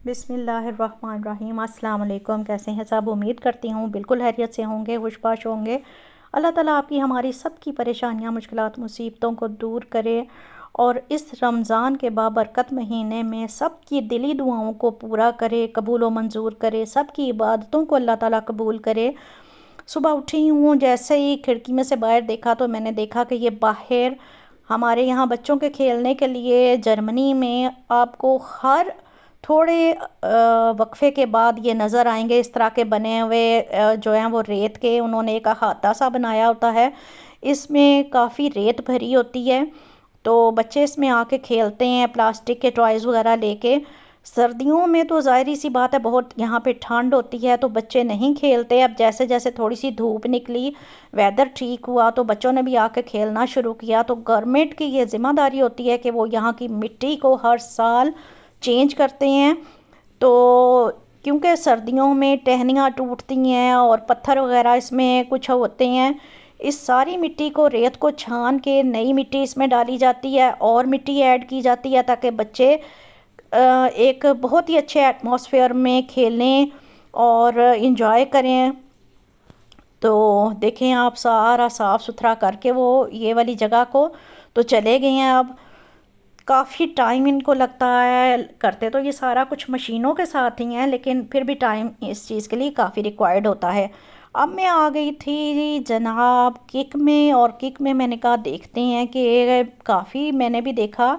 बिस्मिल्लाहिर्रहमानिर्रहीम। अस्सलाम वालेकुम। कैसे हैं सब? उम्मीद करती हूँ बिल्कुल खैरियत से होंगे, खुशबाश होंगे। अल्लाह ताला आपकी हमारी सब की परेशानियाँ, मुश्किलात, मुसीबतों को दूर करे और इस रमज़ान के बाबरकत महीने में सब की दिली दुआओं को पूरा करे, कबूल व मंजूर करे, सब की इबादतों को अल्लाह ताला कबूल करे। सुबह उठी हूँ, जैसे ही खिड़की में से बाहर देखा तो मैंने देखा कि ये बाहर हमारे यहाँ बच्चों के खेलने के लिए जर्मनी में आपको हर थोड़े वक्फे के बाद ये नज़र आएंगे इस तरह के बने हुए जो हैं वो रेत के, उन्होंने एक अहाता सा बनाया होता है। इसमें काफ़ी रेत भरी होती है, तो बच्चे इसमें आके खेलते हैं प्लास्टिक के टॉयज़ वगैरह लेके। सर्दियों में तो ज़ाहिर सी बात है बहुत यहाँ पे ठंड होती है तो बच्चे नहीं खेलते। अब जैसे जैसे थोड़ी सी धूप निकली, वेदर ठीक हुआ तो बच्चों ने भी आके खेलना शुरू किया। तो गवर्नमेंट की ये ज़िम्मेदारी होती है कि वो यहाँ की मिट्टी को हर साल चेंज करते हैं। तो क्योंकि सर्दियों में टहनियाँ टूटती हैं और पत्थर वगैरह इसमें कुछ होते हैं, इस सारी मिट्टी को, रेत को छान के नई मिट्टी इसमें डाली जाती है और मिट्टी ऐड की जाती है ताकि बच्चे एक बहुत ही अच्छे एटमॉस्फेयर में खेलें और इंजॉय करें। तो देखें आप, सारा साफ़ सुथरा करके वो ये वाली जगह को तो चले गए हैं। अब काफ़ी टाइम इनको लगता है, करते तो ये सारा कुछ मशीनों के साथ ही हैं लेकिन फिर भी टाइम इस चीज़ के लिए काफ़ी रिक्वायर्ड होता है। अब मैं आ गई थी जनाब किक में, और किक में मैंने कहा देखते हैं कि काफ़ी मैंने भी देखा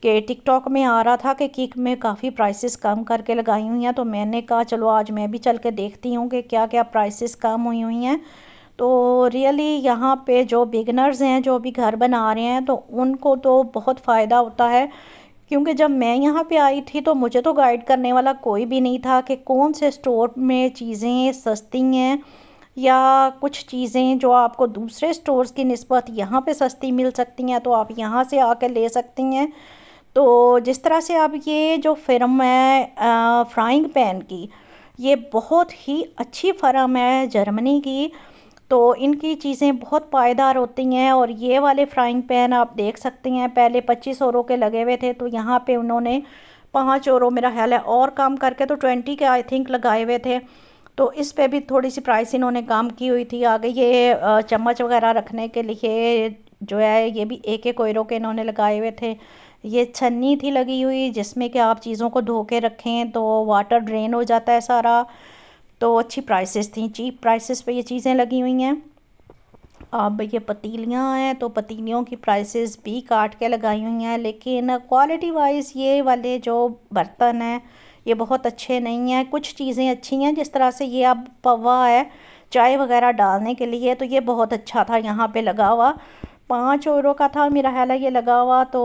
कि टिकटॉक में आ रहा था कि किक में काफ़ी प्राइसेस कम करके लगाई हुई हैं। तो मैंने कहा चलो आज मैं भी चल के देखती हूँ कि क्या क्या प्राइसेस कम हुई हुई हैं। तो रियली यहाँ पे जो बिगनर्स हैं, जो भी घर बना रहे हैं, तो उनको तो बहुत फ़ायदा होता है। क्योंकि जब मैं यहाँ पे आई थी तो मुझे तो गाइड करने वाला कोई भी नहीं था कि कौन से स्टोर में चीज़ें सस्ती हैं या कुछ चीज़ें जो आपको दूसरे स्टोर्स की निस्बत यहाँ पे सस्ती मिल सकती हैं तो आप यहाँ से आकर ले सकती हैं। तो जिस तरह से अब ये जो फ़र्म है फ्राइंग पैन की, ये बहुत ही अच्छी फ़र्म है जर्मनी की। तो इनकी चीज़ें बहुत पायदार होती हैं और ये वाले फ्राइंग पैन आप देख सकते हैं पहले 25 € के लगे हुए थे, तो यहाँ पे उन्होंने 5 € मेरा ख्याल है और कम करके तो 20 के आई थिंक लगाए हुए थे। तो इस पे भी थोड़ी सी प्राइस इन्होंने कम की हुई थी। आगे ये चम्मच वगैरह रखने के लिए जो है ये भी 1-1 € के इन्होंने लगाए हुए थे। ये छन्नी थी लगी हुई जिसमें कि आप चीज़ों को धो के रखें तो वाटर ड्रेन हो जाता है सारा। तो अच्छी प्राइसेस थी, चीप प्राइसेस पे ये चीज़ें लगी हुई हैं। अब ये पतीलियाँ हैं तो पतीलियों की प्राइसेस भी काट के लगाई हुई हैं, लेकिन क्वालिटी वाइज ये वाले जो बर्तन हैं ये बहुत अच्छे नहीं हैं। कुछ चीज़ें अच्छी हैं, जिस तरह से ये अब पवा है चाय वगैरह डालने के लिए, तो ये बहुत अच्छा था यहाँ पे लगा हुआ। 5 € का था मेरा ख्याल है ये लगा हुआ। तो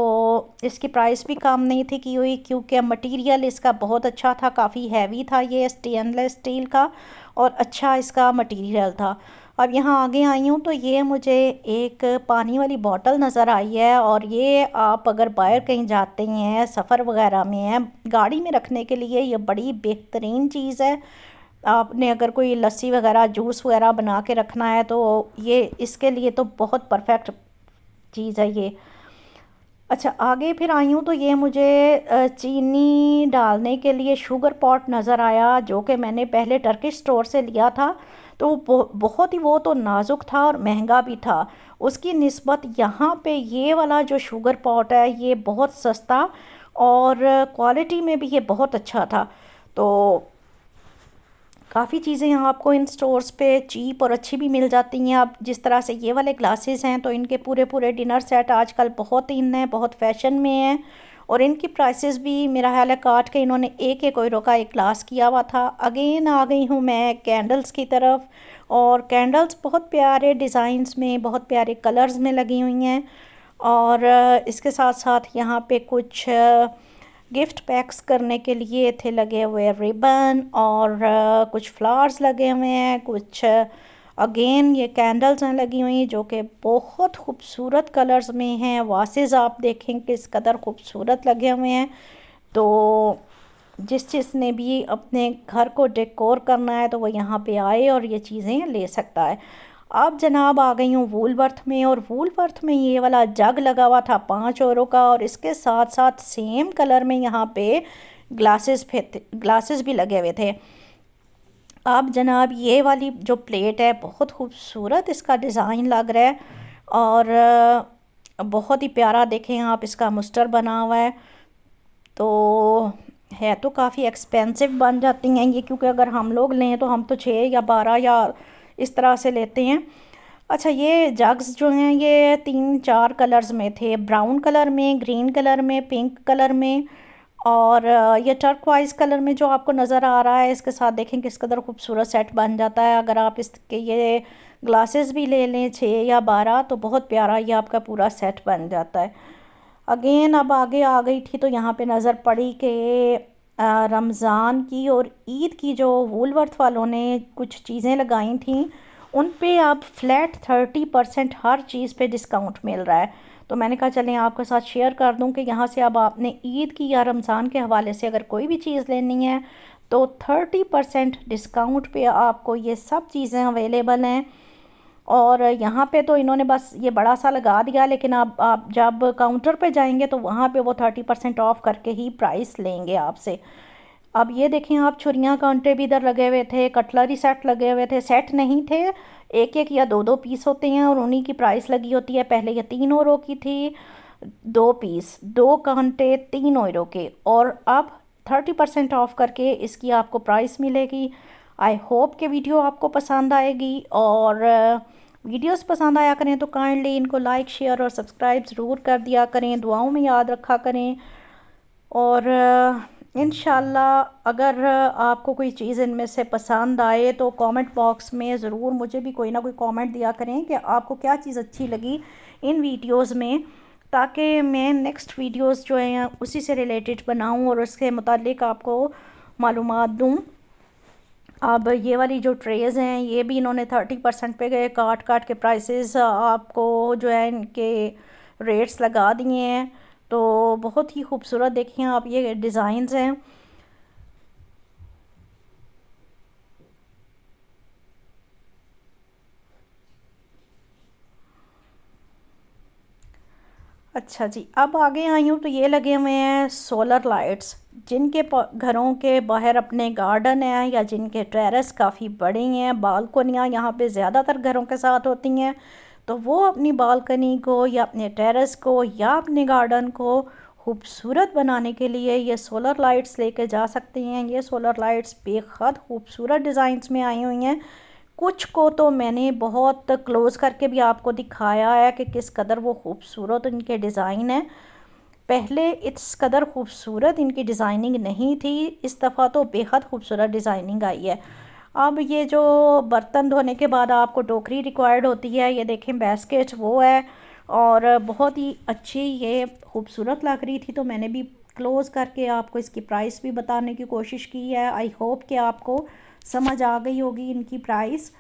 इसकी प्राइस भी कम नहीं थी की हुई क्योंकि मटेरियल इसका बहुत अच्छा था, काफ़ी हैवी था, ये स्टेनलेस स्टील का और अच्छा इसका मटेरियल था। अब यहाँ आगे आई हूँ तो ये मुझे एक पानी वाली बोतल नज़र आई है, और ये आप अगर बाहर कहीं जाते हैं, सफ़र वगैरह में हैं, गाड़ी में रखने के लिए ये बड़ी बेहतरीन चीज़ है। आपने अगर कोई लस्सी वगैरह, जूस वगैरह बना के रखना है तो ये इसके लिए तो बहुत परफेक्ट चीज़ है ये। अच्छा, आगे फिर आई हूँ तो ये मुझे चीनी डालने के लिए शुगर पॉट नज़र आया, जो कि मैंने पहले टर्किश स्टोर से लिया था। तो बहुत ही, वो तो नाजुक था और महंगा भी था। उसकी निस्बत यहाँ पे ये वाला जो शुगर पॉट है ये बहुत सस्ता और क्वालिटी में भी ये बहुत अच्छा था। तो काफ़ी चीज़ें यहाँ आपको इन स्टोर्स पे चीप और अच्छी भी मिल जाती हैं। अब जिस तरह से ये वाले ग्लासेस हैं तो इनके पूरे पूरे डिनर सेट आजकल बहुत इन हैं, बहुत फैशन में हैं, और इनकी प्राइसेस भी मेरा ख्याल है काट के इन्होंने 1-1 € का एक ग्लास किया हुआ था। अगेन आ गई हूँ मैं कैंडल्स की तरफ, और कैंडल्स बहुत प्यारे डिज़ाइंस में, बहुत प्यारे कलर्स में लगी हुई हैं। और इसके साथ साथ यहाँ पे कुछ गिफ्ट पैक्स करने के लिए थे लगे हुए रिबन, और कुछ फ्लावर्स लगे हुए हैं, कुछ अगेन ये कैंडल्स हैं लगी हुई जो कि बहुत खूबसूरत कलर्स में हैं। वासेस आप देखें किस कदर खूबसूरत लगे हुए हैं। तो जिस जिसने भी अपने घर को डेकोर करना है तो वो यहाँ पे आए और ये चीज़ें ले सकता है। अब जनाब आ गई हूँ वूलवर्थ में, और वूलवर्थ में ये वाला जग लगा हुआ था 5 € का, और इसके साथ साथ सेम कलर में यहाँ पे ग्लासेस भी लगे हुए थे। अब जनाब ये वाली जो प्लेट है बहुत खूबसूरत इसका डिज़ाइन लग रहा है और बहुत ही प्यारा देखें आप, इसका मुस्टर बना हुआ है। तो है तो काफ़ी एक्सपेंसिव बन जाती हैं ये, क्योंकि अगर हम लोग लें तो हम तो 6 या 12 या इस तरह से लेते हैं। अच्छा, ये जग्स जो हैं ये 3-4 कलर्स में थे, ब्राउन कलर में, ग्रीन कलर में, पिंक कलर में और ये टर्कवाइज कलर में जो आपको नज़र आ रहा है। इसके साथ देखें किस कदर खूबसूरत सेट बन जाता है। अगर आप इसके ये ग्लासेस भी ले लें 6 या 12 तो बहुत प्यारा ये आपका पूरा सेट बन जाता है। अगेन अब आगे आ गई थी तो यहाँ पे नज़र पड़ी कि रमज़ान की और ईद की जो वूलवर्थ वालों ने कुछ चीज़ें लगाई थी उन पे अब फ्लैट 30% हर चीज़ पे डिस्काउंट मिल रहा है। तो मैंने कहा चलें आपके साथ शेयर कर दूं कि यहाँ से अब आपने ईद की या रमज़ान के हवाले से अगर कोई भी चीज़ लेनी है तो 30% डिस्काउंट पे आपको ये सब चीज़ें अवेलेबल हैं। और यहाँ पे तो इन्होंने बस ये बड़ा सा लगा दिया, लेकिन अब आप जब काउंटर पे जाएंगे तो वहाँ पे वो 30% ऑफ करके ही प्राइस लेंगे आपसे। अब ये देखें आप, छुरियाँ कांटे भी इधर लगे हुए थे, कटलरी सेट लगे हुए थे, सेट नहीं थे, एक एक या दो दो पीस होते हैं और उन्हीं की प्राइस लगी होती है। पहले ये 3 € की थी 2 पीस, 2 कांटे 3 € के, और अब 30% ऑफ करके इसकी आपको प्राइस मिलेगी। आई होप कि वीडियो आपको पसंद आएगी, और वीडियोस पसंद आया करें तो काइंडली इनको लाइक शेयर और सब्सक्राइब ज़रूर कर दिया करें, दुआओं में याद रखा करें। और इंशाल्लाह अगर आपको कोई चीज़ इनमें से पसंद आए तो कमेंट बॉक्स में ज़रूर मुझे भी कोई ना कोई कमेंट दिया करें कि आपको क्या चीज़ अच्छी लगी इन वीडियोस में, ताकि मैं नेक्स्ट वीडियोस जो हैं उसी से रिलेटेड बनाऊं और उसके मुतालिक आपको मालूमात दूं। अब ये वाली जो ट्रेज़ हैं ये भी इन्होंने 30% पे गए, काट काट के प्राइसेस आपको जो है इनके रेट्स लगा दिए हैं। तो बहुत ही खूबसूरत देखिए आप ये डिज़ाइंस हैं। अच्छा जी, अब आगे आई हूँ तो ये लगे हुए हैं सोलर लाइट्स, जिनके घरों के बाहर अपने गार्डन हैं या जिनके टेरेस काफ़ी बड़े हैं, बालकनियाँ यहाँ पे ज़्यादातर घरों के साथ होती हैं, तो वो अपनी बालकनी को या अपने टेरेस को या अपने गार्डन को खूबसूरत बनाने के लिए ये सोलर लाइट्स लेके जा सकते हैं। ये सोलर लाइट्स बेहद खूबसूरत डिज़ाइंस में आई हुई हैं। कुछ को तो मैंने बहुत क्लोज़ करके भी आपको दिखाया है कि किस कदर वो खूबसूरत इनके डिज़ाइन है। पहले इस कदर खूबसूरत इनकी डिज़ाइनिंग नहीं थी, इस दफ़ा तो बेहद खूबसूरत डिज़ाइनिंग आई है। अब ये जो बर्तन धोने के बाद आपको टोकरी रिक्वायर्ड होती है, ये देखें बास्केट वो है, और बहुत ही अच्छी ये खूबसूरत लग रही थी तो मैंने भी क्लोज़ करके आपको इसकी प्राइस भी बताने की कोशिश की है। आई होप कि आपको समझ आ गई होगी इनकी प्राइस।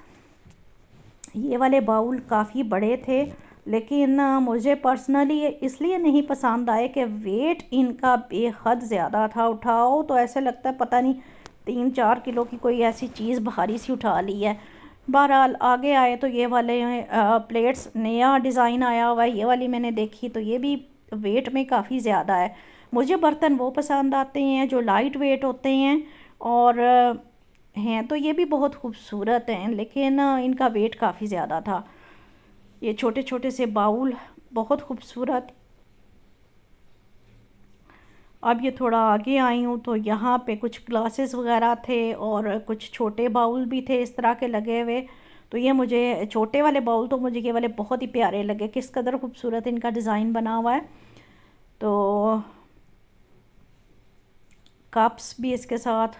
ये वाले बाउल काफ़ी बड़े थे, लेकिन मुझे पर्सनली इसलिए नहीं पसंद आए कि वेट इनका बेहद ज़्यादा था। उठाओ तो ऐसे लगता है पता नहीं 3-4 किलो की कोई ऐसी चीज़ भारी सी उठा ली है। बहरहाल आगे आए तो ये वाले प्लेट्स नया डिज़ाइन आया हुआ है, ये वाली मैंने देखी तो ये भी वेट में काफ़ी ज़्यादा है। मुझे बर्तन वो पसंद आते हैं जो लाइट वेट होते हैं, और हैं तो ये भी बहुत खूबसूरत हैं, लेकिन इनका वेट काफ़ी ज़्यादा था। ये छोटे छोटे से बाउल बहुत खूबसूरत। अब ये थोड़ा आगे आई हूँ तो यहाँ पे कुछ ग्लासेस वगैरह थे और कुछ छोटे बाउल भी थे इस तरह के लगे हुए। तो ये मुझे छोटे वाले बाउल तो मुझे ये वाले बहुत ही प्यारे लगे, किस कदर खूबसूरत इनका डिज़ाइन बना हुआ है। तो कप्स भी इसके साथ।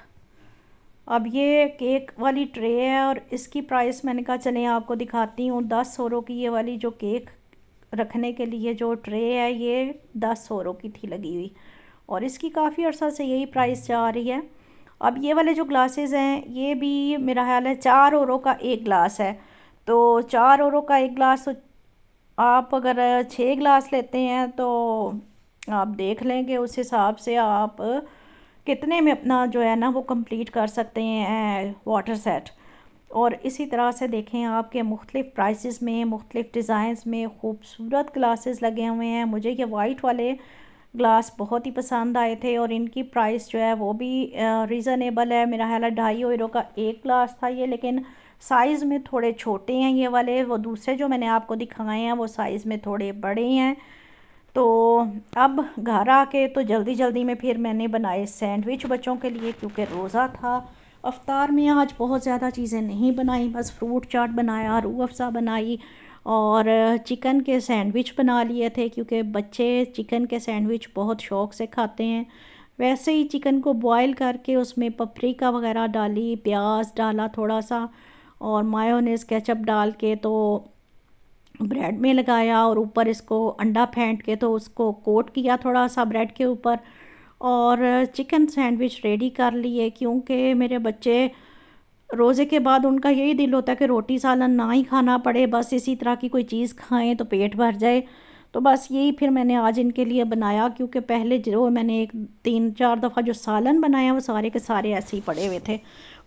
अब ये केक वाली ट्रे है और इसकी प्राइस मैंने कहा चलें आपको दिखाती हूँ। 10 € की ये वाली जो केक रखने के लिए जो ट्रे है ये 10 € की थी लगी हुई, और इसकी काफ़ी अर्सा से यही प्राइस जा रही है। अब ये वाले जो ग्लासेस हैं ये भी मेरा ख्याल है 4 € का एक गिलास है। तो 4 € का एक गिलास, तो आप अगर 6 गिलास लेते हैं तो आप देख लें कि उस हिसाब से आप कितने में अपना जो है ना वो कंप्लीट कर सकते हैं वाटर सेट। और इसी तरह से देखें आपके मुख्तलिफ़ प्राइसेस में, मुख्तलिफ़ डिज़ाइंस में खूबसूरत ग्लासेस लगे हुए हैं। मुझे ये वाइट वाले ग्लास बहुत ही पसंद आए थे और इनकी प्राइस जो है वो भी रीज़नेबल है। मेरा ख्याल है €2.5 का एक ग्लास था ये, लेकिन साइज़ में थोड़े छोटे हैं ये वाले। वो दूसरे जो मैंने आपको दिखाए हैं वो साइज़ में थोड़े बड़े हैं। तो अब घर आके तो जल्दी जल्दी में फिर मैंने बनाए सैंडविच बच्चों के लिए, क्योंकि रोज़ा था। अफ्तार में आज बहुत ज़्यादा चीज़ें नहीं बनाई, बस फ्रूट चाट बनाया, रूह अफ़ज़ा बनाई और चिकन के सैंडविच बना लिए थे, क्योंकि बच्चे चिकन के सैंडविच बहुत शौक़ से खाते हैं। वैसे ही चिकन को बॉयल करके उसमें पपरिका वगैरह डाली, प्याज डाला थोड़ा सा और मायोनेज़ केचप डाल के तो ब्रेड में लगाया और ऊपर इसको अंडा फेंट के तो उसको कोट किया थोड़ा सा ब्रेड के ऊपर और चिकन सैंडविच रेडी कर लिए। क्योंकि मेरे बच्चे रोज़े के बाद उनका यही दिल होता है कि रोटी सालन ना ही खाना पड़े, बस इसी तरह की कोई चीज़ खाएं तो पेट भर जाए। तो बस यही फिर मैंने आज इनके लिए बनाया, क्योंकि पहले जो मैंने एक 3-4 दफ़ा जो सालन बनाया वो सारे के सारे ऐसे ही पड़े हुए थे।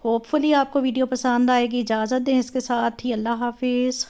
होपफुली आपको वीडियो पसंद आएगी। इजाज़त दें इसके साथ ही, अल्लाह हाफिज़।